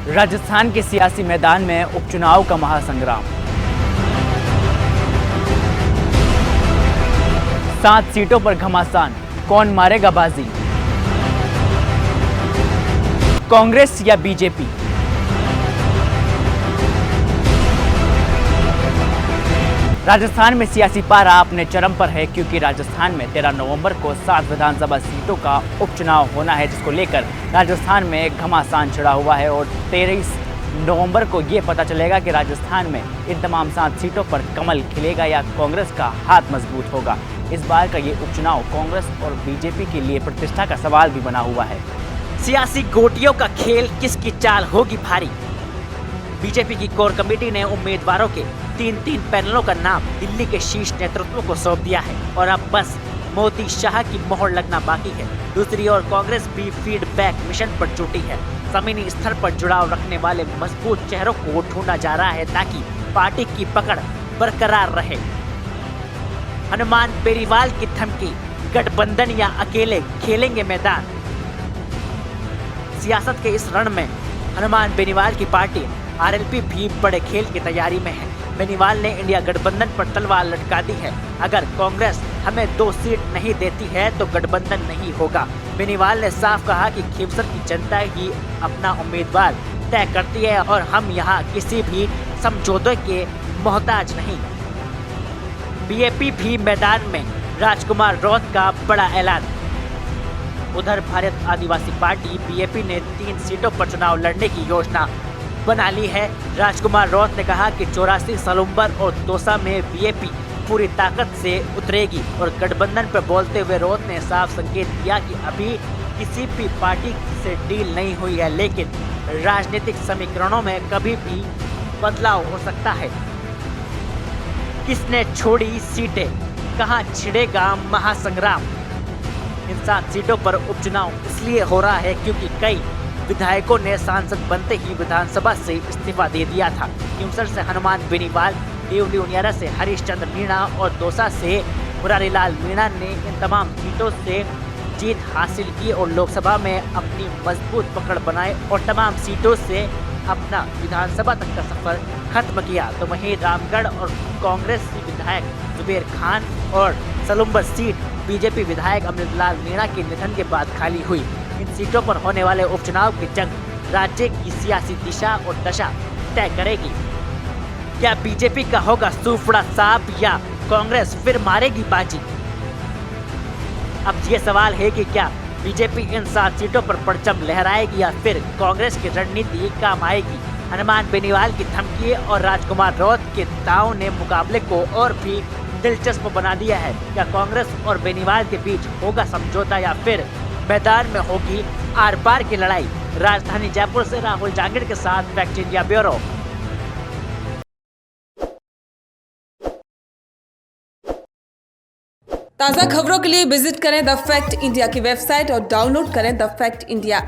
राजस्थान के सियासी मैदान में उपचुनाव का महासंग्राम। 7 सीटों पर घमासान, कौन मारेगा बाजी? कांग्रेस या बीजेपी? राजस्थान में सियासी पारा अपने चरम पर है, क्योंकि राजस्थान में 13 नवंबर को 7 विधानसभा सीटों का उपचुनाव होना है, जिसको लेकर राजस्थान में घमासान छिड़ा हुआ है। और 23 नवंबर को ये पता चलेगा कि राजस्थान में इन तमाम 7 सीटों पर कमल खिलेगा या कांग्रेस का हाथ मजबूत होगा। इस बार का ये उपचुनाव कांग्रेस और बीजेपी के लिए प्रतिष्ठा का सवाल भी बना हुआ है। सियासी गोटियों का खेल किसकी चाल होगी भारी? बीजेपी की कोर कमेटी ने उम्मीदवारों के 3 पैनलों का नाम दिल्ली के शीर्ष नेतृत्व को सौंप दिया है और अब बस मोदी शाह की मोहर लगना बाकी है। दूसरी ओर कांग्रेस भी फीडबैक मिशन पर जुटी है। जमीनी स्तर पर जुड़ाव रखने वाले मजबूत चेहरों को ढूंढा जा रहा है ताकि पार्टी की पकड़ बरकरार रहे। हनुमान बेनीवाल की धमकी, गठबंधन या अकेले खेलेंगे मैदान? सियासत के इस रण में हनुमान बेनीवाल की पार्टी आरएलपी भी बड़े खेल की तैयारी में है। बेनीवाल ने इंडिया गठबंधन पर तलवार लटका दी है। अगर कांग्रेस हमें 2 सीट नहीं देती है तो गठबंधन नहीं होगा। बेनीवाल ने साफ कहा कि खींवसर की जनता ही अपना उम्मीदवार तय करती है और हम यहाँ किसी भी समझौते के मोहताज नहीं। बीएपी भी मैदान में, राजकुमार रौत का बड़ा ऐलान। उधर भारत आदिवासी पार्टी बीएपी ने 3 सीटों पर चुनाव लड़ने की योजना बना ली है। राजकुमार रौत ने कहा कि 84 सलुम्बर और दौसा में बीएपी पूरी ताकत से उतरेगी और गठबंधन पर बोलते हुए रौत ने साफ संकेत दिया कि अभी किसी भी पार्टी से डील नहीं हुई है, लेकिन राजनीतिक समीकरणों में कभी भी बदलाव हो सकता है। किसने छोड़ी सीटें, कहां छिड़ेगा महासंग्राम? इन 7 सीटों पर उपचुनाव इसलिए हो रहा है क्योंकि कई विधायकों ने सांसद बनते ही विधानसभा से इस्तीफा दे दिया था। खींवसर से हनुमान बेनीवाल, देवली उनियारा से हरीश चंद्र मीणा और दौसा से मुरारीलाल मीणा ने इन तमाम सीटों से जीत हासिल की और लोकसभा में अपनी मजबूत पकड़ बनाए और तमाम सीटों से अपना विधानसभा तक का सफर खत्म किया। तो वहीं रामगढ़ और कांग्रेस विधायक जुबेर खान और सलुम्बर सीट बीजेपी विधायक अमृतलाल मीणा के निधन के बाद खाली हुई। इन सीटों पर होने वाले उपचुनाव की जंग राज्य की सियासी दिशा और दशा तय करेगी। क्या बीजेपी का होगा सूफड़ा साफ या कांग्रेस फिर मारेगी बाजी? अब ये सवाल है कि क्या बीजेपी इन 7 सीटों पर परचम लहराएगी या फिर कांग्रेस की रणनीति काम आएगी? हनुमान बेनीवाल की धमकी और राजकुमार रौत के दांव ने मुकाबले को और भी दिलचस्प बना दिया है। क्या कांग्रेस और बेनीवाल के बीच होगा समझौता या फिर मैदान में होगी आर पार की लड़ाई? राजधानी जयपुर से राहुल जांगिड़ के साथ फैक्ट इंडिया ब्यूरो। ताज़ा खबरों के लिए विजिट करें द फैक्ट इंडिया की वेबसाइट और डाउनलोड करें द फैक्ट इंडिया ऐप।